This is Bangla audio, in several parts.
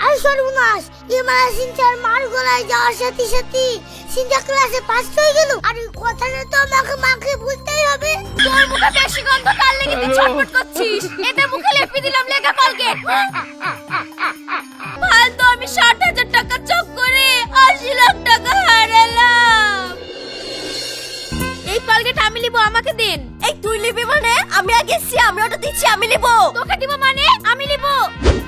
আর সর্বনাশ, এবার সিনচার মার গলায় যাওয়ার সাথে সাথে সিনচা ক্লাসে পাস হয়ে গেল। আর ওই কথাটা তো আমাকে বলতেই হবে। তোর মুখে বেশি গন্ধ, কাল লেগে তুই ছটফট করছিস। এতে মুখে লেপে দিলাম লেখা কলগেট। ফালতু আমি 60,000 টাকা চোখ করে 80 লাখ টাকা হারালাম। এই কলগেট আমি নিব, আমাকে দিন। এই তুই নিবি মানে? আমি আগে এসছি, আমি ওটা দিচ্ছি, আমি নিব। তোকে দিব মানে আমি নিব।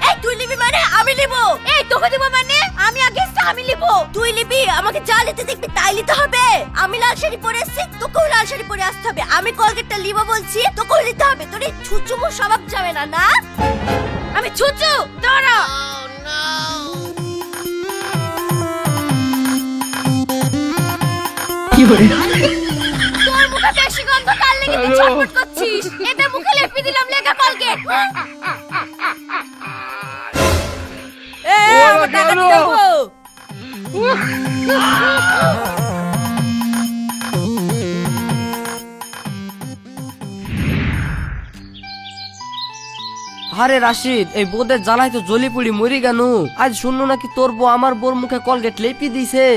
এই তুই নিবি মানে? আমি নিব। এই তোকে দিব মানে আমি আগে এসে আমি নিব। তুই নিবি, আমাকে যা নিতে দেখবি তাই নিতে হবে। আমি লাল শাড়ি পরে এসছি, তোকেও লাল শাড়ি পরে আসতে হবে। আমি কলগেটটা নিব বলছি, তোকেও নিতে হবে। তোর এই ছুচুমু স্বভাব যাবে না, না? আমি ছুচু দাঁড়া। তোর মুখে বেশি গন্ধ, কাল লেগে তুই ছটফট করছিস। এতে মুখে লেপে দিলাম লেখা কলগেট। আমার টাকা দিতে হবে। আরে রাশিদ, এই বোদের জ্বালায় তো জ্বলি পুড়ি মরি গেল। আজ শুনলো নাকি তোর বউ আমার বোর মুখে কলগেট লেপি দিছে।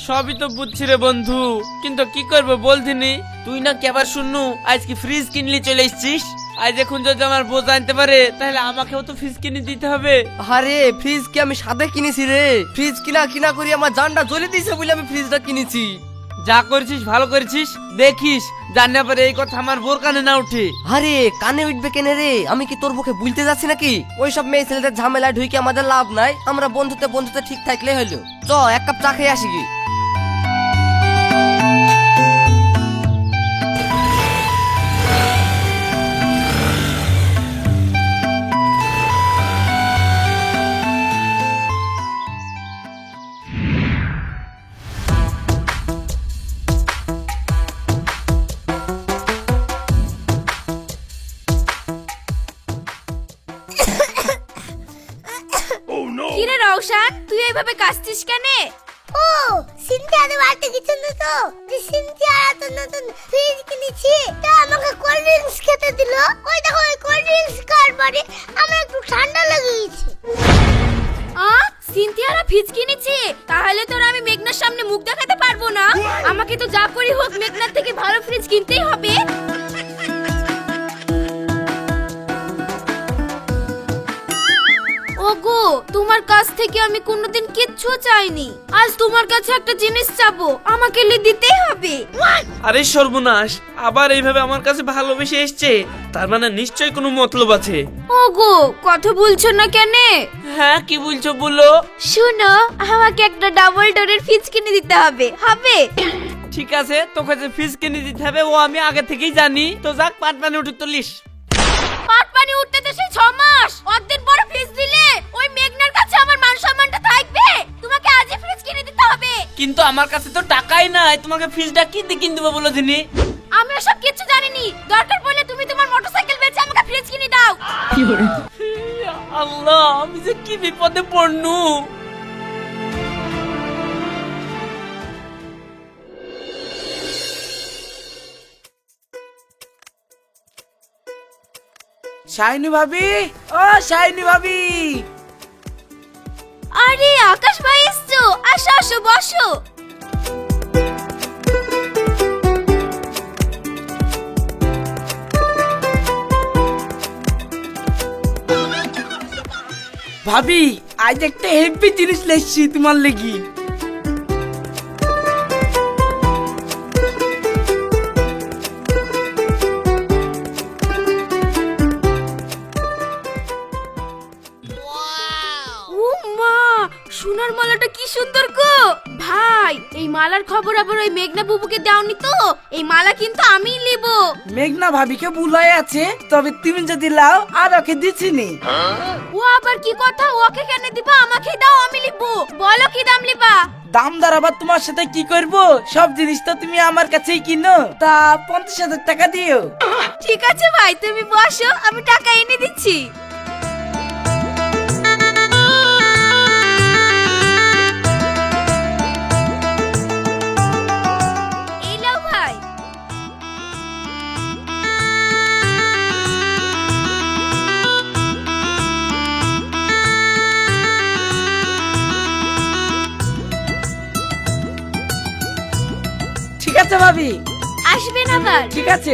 সবই তো বুঝছি রে বন্ধু, কিন্তু কি করবো বলতিনি। তুই না কি আবার শুননু আজ কি ফ্রিজ কিনলি চলে এসছিস। আজ এখন যদি আমার বউ জানতে পারে তাহলে আমাকেও তো ফ্রিজ কিনে দিতে হবে। আরে ফ্রিজ কি আমি সাদে কিনেছি রে? ফ্রিজ কিনা করি আমার জানটা জ্বলে দিছে বলে আমি ফ্রিজটা কিনেছি। যা করেছিস ভালো করেছিস, দেখিস জানতে পারে এই কথা আমার বোর কানে না উঠে। আরে কানে উঠবে কেন রে? আমি কি তোর মুখে বুঝতে যাচ্ছি নাকি? ওইসব মেয়ে ছেলেদের ঝামেলায় ঢুকে আমাদের লাভ নাই। আমরা বন্ধুতে ঠিক থাকলে হলো। চ এক কাপ চা খেয়ে আসি কি। কি রে রওশন, তুই এইভাবে কাশছিস কেন? ও সিনচার বাড়িতে কিছু না তো, যে সিনচার এত নতুন ফ্রিজ কিনেছি, তা আমাকে কোল্ড ড্রিঙ্কস খেতে দিল। ওই দেখো ওই কোল্ড ড্রিঙ্কস খাওয়ার পরে আমার একটু ঠান্ডা লেগে গেছে। সিনথিয়ারা ফ্রিজ কিনেছে, তাহলে তোর আমি মেঘনার সামনে মুখ দেখাতে পারবো না। আমাকে তো যা করি হোক মেঘনার থেকে ভালো ফ্রিজ কিনতেই হবে। ওগো, তোমার কাছ থেকে আমি কোনোদিন কিচ্ছু চাইনি। আজ তোমার কাছে একটা জিনিস চাবো, আমাকে দিতেই হবে। আরে সর্বনাশ, আবার এইভাবে আমার কাছে ভালোবেসে এসছে, তার মানে নিশ্চয়ই কোনো মতলব আছে। ওগো, কথা বলছো না কেন? হ্যাঁ কি বলছো বলো। শোনো, আমাকে একটা ডাবল ডোরের ফ্রিজ কিনে দিতে হবে, হবে? ঠিক আছে, তোকে যে ফ্রিজ কিনে দিতে হবে ও আমি আগে থেকেই জানি। তো যাক, পাট পানি উঠে তুলিস। পাট পানি উঠতে তো সেই 6 মাস। অতদিন পরে ফ্রিজ দিলে ওই মেঘনার কাছে আমার মান সম্মানটা থাকবে? তোমাকে আজই ফ্রিজ কিনে দিতে হবে। কিন্তু আমার কাছে তো টাকাই নাই, তোমাকে ফ্রিজটা কিনতে কিনে দেবো বলে দিনি। আমি সব কিছু জানিনি, দরকার পড়লে তুমি তোমার মোটরসাইকেল বেচে আমাকে ফ্রিজ কিনে দাও। আল্লাহ, আমি যে কি বিপদে পড়নু। শাইনি ভাবি, ও শাইনি ভাবি। আরে আকাশ ভাই এসছো, আসো আসো বসো। ভাবি, আজ একটা হেভি জিনিস লেখছি তোমার লেগি। ও মা, সোনার মালাটা কি সুন্দর গো। ভাই, এই মালার খবর আবার ওই মেঘনা বুবুকে দাওনি তো? এই মালা কিন্তু আমিই নেব। মেঘনা ভাবিকে বুলাই আছে, তবে তুমি যদি লাও আর ওকে দিছিনি। ও আবার কি কথা? ওকে কেন দিবা? আমাকে দাও, আমি নিব। বলো কি দাম নিবা? দাম দর আবার তোমার সাথে কি করব? সব জিনিস তো তুমি আমার কাছেই কিনো, তা 50,000 টাকা দিও। ঠিক আছে ভাই, তুমি বসো, আমি টাকা এনে দিচ্ছি। এই নাও ভাই। আছে ভাবি। আসবেন আবার। ঠিক আছে।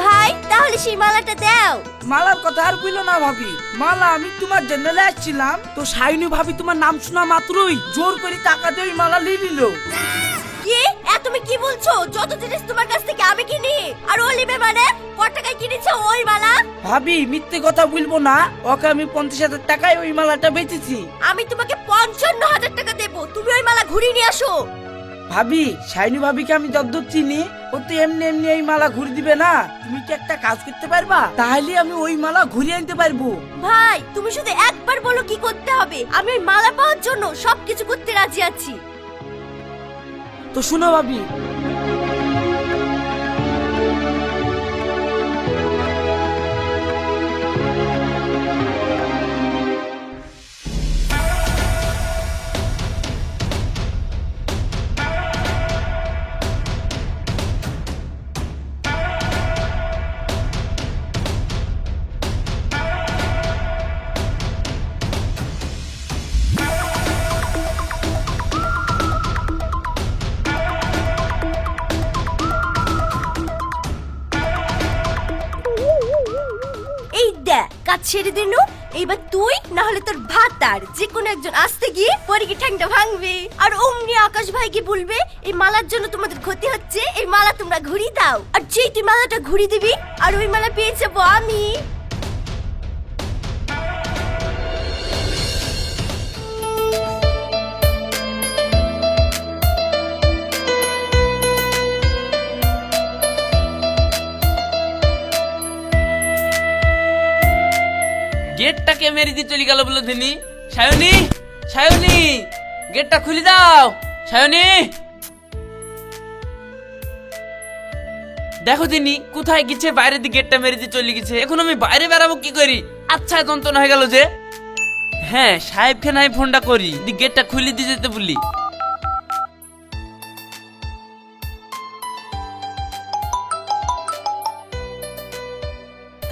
ভাই তাহলে সেই মালাটা দাও। মালার কথা আর বললো না ভাবি, মালা আমি তোমার জন্য আসছিলাম তো সাইনু ভাবি তোমার নাম শোনা মাত্রই জোর করে টাকা দিয়ে ওই মালা নিয়ে নিল। কি তুমি কি বলছো? যত জিনিস তোমার কাছ থেকে আমি কিনি আর ও নেবে মানে? কত টাকায় কিনেছো ওই মালা? ভাবি মিথ্যে কথা বলবো না, ওকে আমি 50,000 টাকায় ওই মালাটা বেচেছি। আমি তোমাকে 55,000 টাকা দেবো, তুমি ওই মালা ঘুরিয়ে নিয়ে আসো। ভাবি সাইনু ভাবিকে আমি যতদূর চিনি ও তো এমনি এমনি এই মালা ঘুরে দিবে না। তুমি কি একটা কাজ করতে পারবা? তাহলে আমি ওই মালা ঘুরিয়ে আনতে পারবো। ভাই তুমি শুধু একবার বলো কি করতে হবে, আমি ওই মালা পাওয়ার জন্য সবকিছু করতে রাজি আছি। তো শুনো ভাবি, এই দেখ কাজ ছেড়ে দিনু, এইবার তুই না হলে তোর ভাতার যে কোনো একজন আসতে গিয়ে পরীকে ঠ্যাংটা ভাঙবে আর অমনি আকাশ ভাইকে বলবে এই মালার জন্য তোমাদের ক্ষতি হচ্ছে, এই মালা তোমরা ঘুরিয়ে দাও। আর যেই তুই মালাটা ঘুরিয়ে দিবি আর ওই মালা পেয়ে যাবো আমি। গেটটাকে মেরে দিয়ে চলে গেল বলে দিনি। সায়নী, সায়নী, গেটটা খুলে দাও। সায়নী, দেখো দিনি কোথায় গেছে, বাইরে দিয়ে গেটটা মেরে দিয়ে চলে গেছে। এখন আমি বাইরে বেরাবো কি করি? আচ্ছা যন্ত্রণা হয়ে গেল যে। হ্যাঁ সাহেবকে নাই ফোনটা করি, গেটটা খুলে দিয়ে যেতে বলি।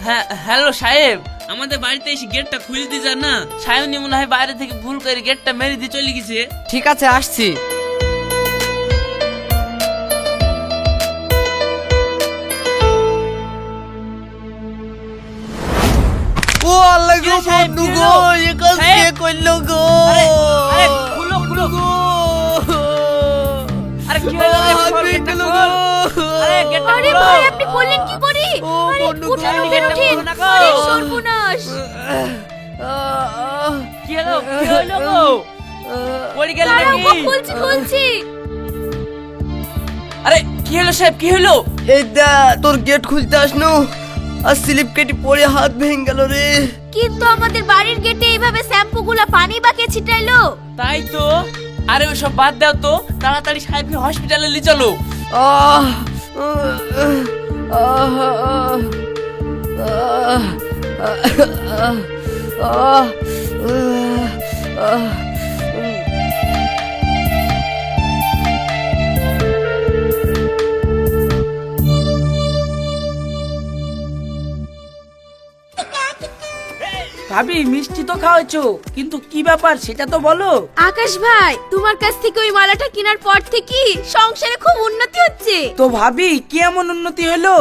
হ্যাঁ হ্যালো সাহেব, আমাদের বাড়িতে এসে গেটটা খুলে দিয়ে যান না। সায়নী মনে হয় বাইরে থেকে ভুল করে গেটটা মেরে দিয়ে চলে গেছে। ঠিক আছে আসছি। ও আল্লাহ গো, বন্ধু গো, এ কাজ কে করলো গো? আরে খুলো খুলো গো। আরে কি হলো? গেটটা খোল। আরে গেটটা আরে খোলো। ভাই আপনি করলেন কি করে? ও আরে বন্ধু গো, উঠেন উঠেন গেটটা উঠেন। খোলো না গো। আরে সর্বনাশ। কি হলো? কি হলো গো? পড়ে গেল দাঁড়াও গো, নাকি? খুলছি খুলছি। আরে কি হলো সাহেব, কি হলো? এই দা তোর গেট খুলতে আসনু আর স্লিপ কেটে পড়ে হাত ভেঙে গেল রে। কিন্তু আমাদের বাড়ির গেটে এইভাবে শ্যাম্পু গুলা পানি বাকে ছিটাইলো। তাই তো। আরে ওসব বাদ দাও তো, তাড়াতাড়ি সাহেবকে হসপিটালে নিয়ে চলো। আহ আহ আহ আহ ভাবি মিষ্টি তো খাওয়াইছো, কিন্তু কি ব্যাপার সেটা তো বলো। আকাশ ভাই তোমার কাছ থেকে ওই মালাটা কেনার পর থেকে সংসারে খুব উন্নতি হচ্ছে। তো ভাবি কি এমন উন্নতি হলো?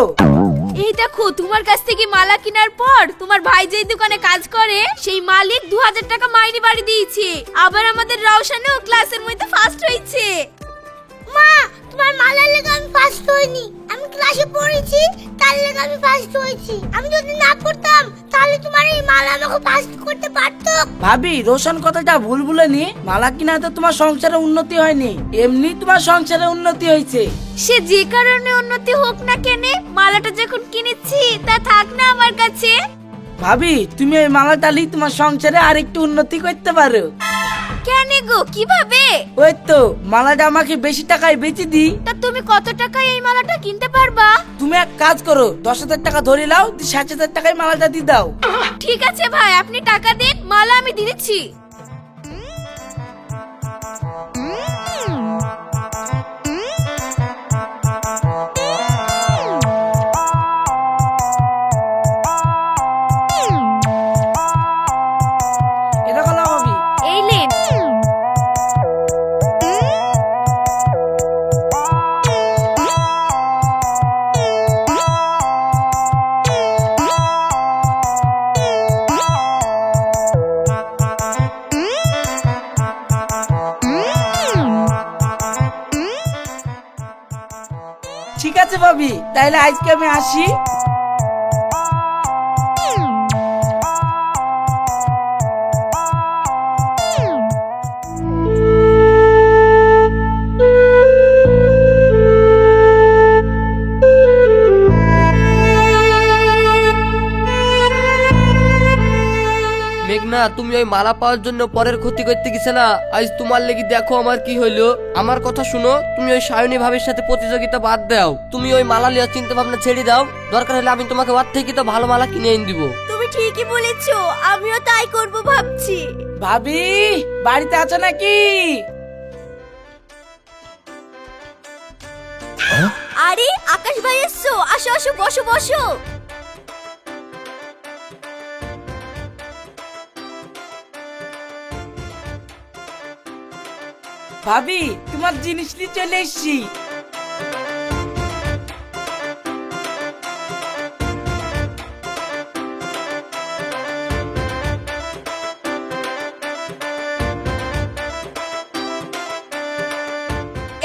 এই দেখো তোমার কাছ থেকে মালা কেনার পর তোমার ভাই যেই দোকানে কাজ করে সেই মালিক 2000 টাকা মাইনে বাড়ি দিয়েছে। আবার আমাদের রওশনও ক্লাসের মধ্যে ফার্স্ট হয়েছে। মা তোমার মালার লেগে আমি ফার্স্ট হইনি, আমি ক্লাসে পড়েছি তার লেগে আমি ফার্স্ট হয়েছি। আমি যদি না পড়তাম তাহলে তোমার এই মালা আমাকে ফার্স্ট করতে পারতো। ভাবি রোশন কথাটা ভুল বলেনি, মালা কিনাতে তোমার সংসারে উন্নতি হয়নি, এমনি তোমার সংসারে উন্নতি হয়েছে। সে যে কারণে উন্নতি হোক না কেনে, মালাটা যখন কিনেছি তা থাক না আমার কাছে। ভাবি তুমি এই মালাটা নিয়ে তোমার সংসারে আরেকটু উন্নতি করতে পারো। কেন গো, কিভাবে? ওই তো মালাটা আমাকে বেশি টাকায় বেচে দি। তা তুমি কত টাকায় এই মালাটা কিনতে পারবা? তুমি এক কাজ করো, 10,000 টাকা ধরে নাও, 7,000 টাকায় মালাটা দিয়ে দাও। ঠিক আছে ভাই, আপনি টাকা দিন, মালা আমি দিয়ে দিচ্ছি। ঠিক আছে ভাবি, তাহলে আজকে আমি আসি। মেঘনা, তুমি ওই মালা পাওয়ার জন্য পরের ক্ষতি করতে গেছিলা, আজ তোমার লেগে দেখো আমার কি হইলো। আমার কথা শুনো, তুমি ওই সায়নী ভাবের সাথে প্রতিযোগিতা বাদ দাও, তুমি ওই মালা লিয়ার চিন্তা ভাবনা ছেড়ে দাও। দরকার হলে আমি তোমাকে ওর থেকে তো ভালো মালা কিনে এনে দিব। তুমি ঠিকই বলেছো, আমিও তাই করব ভাবছি। ভাবি বাড়িতে আছো নাকি? আরে আকাশ ভাই এসছো, আসো আসো, বসো বসো। ভাবি তোমার জিনিস নিয়ে চলে এসছি।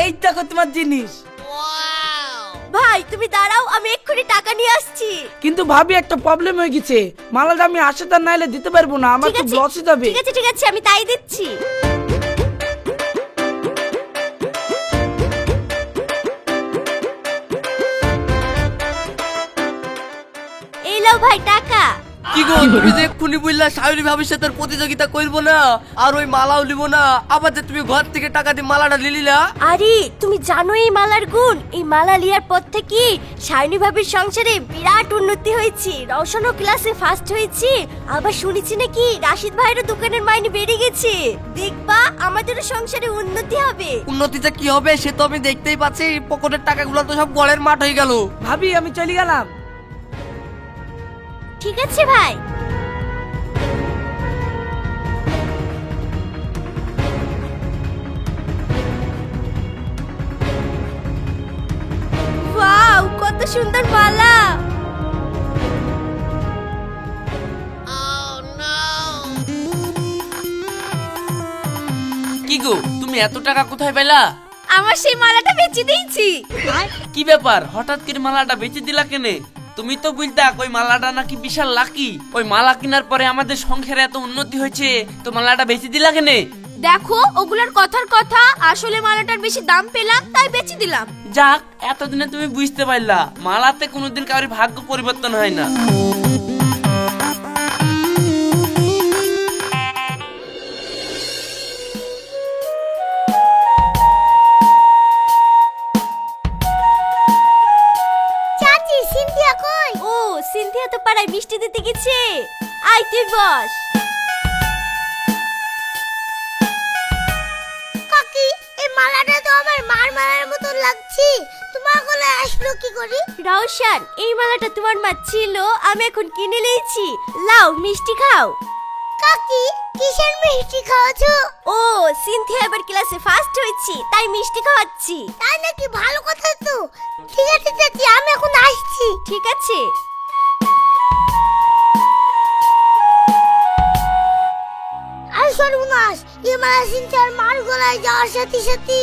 এই দেখো তোমার জিনিস। ভাই তুমি দাঁড়াও, আমি এক্ষুনি টাকা নিয়ে আসছি। কিন্তু ভাবি একটা প্রবলেম হয়ে গেছে, মালাটা আমি আসে তার নাইলে দিতে পারবো না, আমার ঠিক তো আছে, লস হয়ে যাবে। ঠিক আছে ঠিক আছে, আমি তাই দিচ্ছি। এই লাও ভাই টাকা। কি গো, তুমি যে এক্ষুনি বললা সায়নী ভাবের সাথে আর প্রতিযোগিতা করবো না, আর ওই মালাও লিব না, আবার যে তুমি ঘর থেকে টাকা দিয়ে মালাটা লিলিলা। আরে তুমি জানো এই মালার গুণ, এই মালা লিয়ার পর থেকে সায়নী ভাবির সংসারে বিরাট উন্নতি হয়েছে। রওশনও ক্লাসে ফার্স্ট হয়েছে, আবার শুনেছি নাকি রাশিদ ভাইয়েরও দোকানের মাইনে বেড়ে গেছে। দেখবা আমাদেরও সংসারে উন্নতি হবে। উন্নতিটা কি হবে সে তো আমি দেখতেই পাচ্ছি, পকেটের টাকাগুলো তো সব গড়ের মাঠ হয়ে গেল। ভাবি আমি চলে গেলাম। ঠিক আছে ভাই। ওয়াও, কত সুন্দর মালা। কি গো, তুমি এত টাকা কোথায় পেলা? আমার সেই মালাটা বেচে দিয়েছি। কি ব্যাপার, হঠাৎ করে মালাটা বেচে দিলা কেনে? তুমি তো বলতা ওই মালাটা নাকি বিশাল লাকি, ওই মালা কেনার পরে আমাদের সংসারে এত উন্নতি হয়েছে, তো মালাটা বেচে দিলা কেনে? দেখো ওগুলার কথার কথা, আসলে মালাটার বেশি দাম পেলাম তাই বেচে দিলাম। যাক, এতদিনে তুমি বুঝতে পারলা মালাতে কোনোদিন কারোর ভাগ্য পরিবর্তন হয় না। চাচি সিন্ধিয়া কই? ও সিনথিয়া তো পাড়ায় মিষ্টি দিতে গেছে। আয় তুই বস। কাকি এই মালাটা তো আমার মার মালার মতো লাগছে, তোমার গলায় আসলো কি করি? রওশন, এই মালাটা তোমার মা ছিল, আমি এখন কিনে নিয়েছি। লাও মিষ্টি খাও। কাকি কিসের মিষ্টি খাওয়াছো? ও সিনথিয়া এবার ক্লাসে ফার্স্ট হয়েছে, তাই মিষ্টি খাওয়াচ্ছি। তাই নাকি? ভালো কথা তো। ঠিক আছে চাচি, আমি এখন আসছি। ঠিক আছে। আর সর্বনাশ, এই মালা সিনচার মার গলায় যাওয়ার সাথে সাথে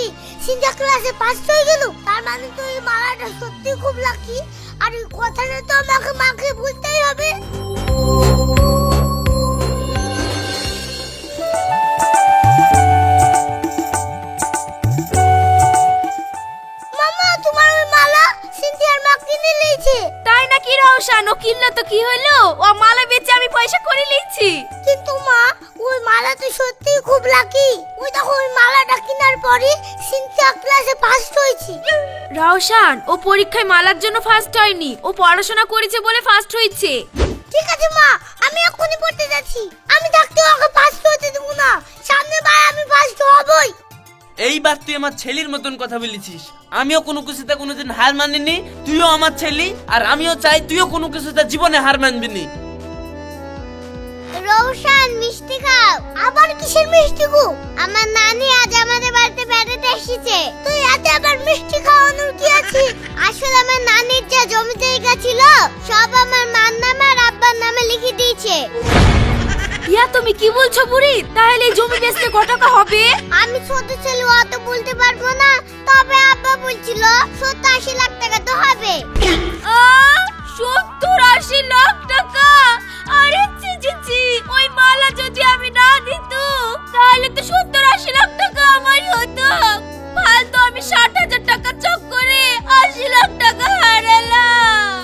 সিনচা ক্লাসে ফার্স্ট হয়ে গেল। তার মানে তো এই মালাটা সত্যি খুব লাকি, আর এই কথাটা তো আমাকে মাকে বলতেই হবে। মামা তোমার ওই মালা সিনথিয়ার মা কিনে নিয়েছে। তাই নাকি রওশন? ও কিনলো তো কি হলো, ও মালা বেচে আমি পয়সা করে নিয়েছি। কিন্তু মা ওই মালা তো সত্যি খুব লাকি। ওই দেখো ওই মালাটা কেনার পরে সিনথিয়া ক্লাসে ফার্স্ট হয়েছে। রওশন, ও পরীক্ষায় মালার জন্য ফার্স্ট হয়নি, ও পড়াশোনা করেছে বলে ফার্স্ট হয়েছে। ঠিক আছে মা, আমি এক্ষুনি পড়তে যাচ্ছি। আমি থাকতে ওকে ফার্স্ট হতে দেবো না, সামনের বার আমি ফার্স্ট হবই। এইবার তুই আমার ছেলের মতন কথা বলেছিস। আমিও কোনো কিছুতে কোনোদিন হার মানিনি, তুইও আমার ছেলে, আর আমিও চাই তুইও কোনো কিছুতে জীবনে হার মানবি নি। রওশন মিষ্টি খাও। আবার কিসের মিষ্টি গো? আমার নানি আজ আমাদের বাড়িতে বেড়াতে এসেছে। তুই এত আবার মিষ্টি খাওয়ানোর কি আছে? আসলে আমার নানির যা জমি জায়গা ছিল সব আমার মার নামে আর আব্বার নামে লিখে দিয়েছে। ইয়া তুমি কি বলছো বুড়ি? তাহলে এই জমি বেচতে কত টাকা হবে? আমি ছোট ছেলে অত বলতে পারবো না, তবে আব্বা বলছিল 70-80 লাখ টাকা টাকা তো হবে। 70-80 লাখ টাকা! আরে ছি ছি ছি, ওই মালা যদি আমি না দিত তাহলে তো 70-80 লাখ টাকা আমারই হতো। ফালতু আমি 60,000 টাকা চক করে 80 লাখ টাকা হারালাম।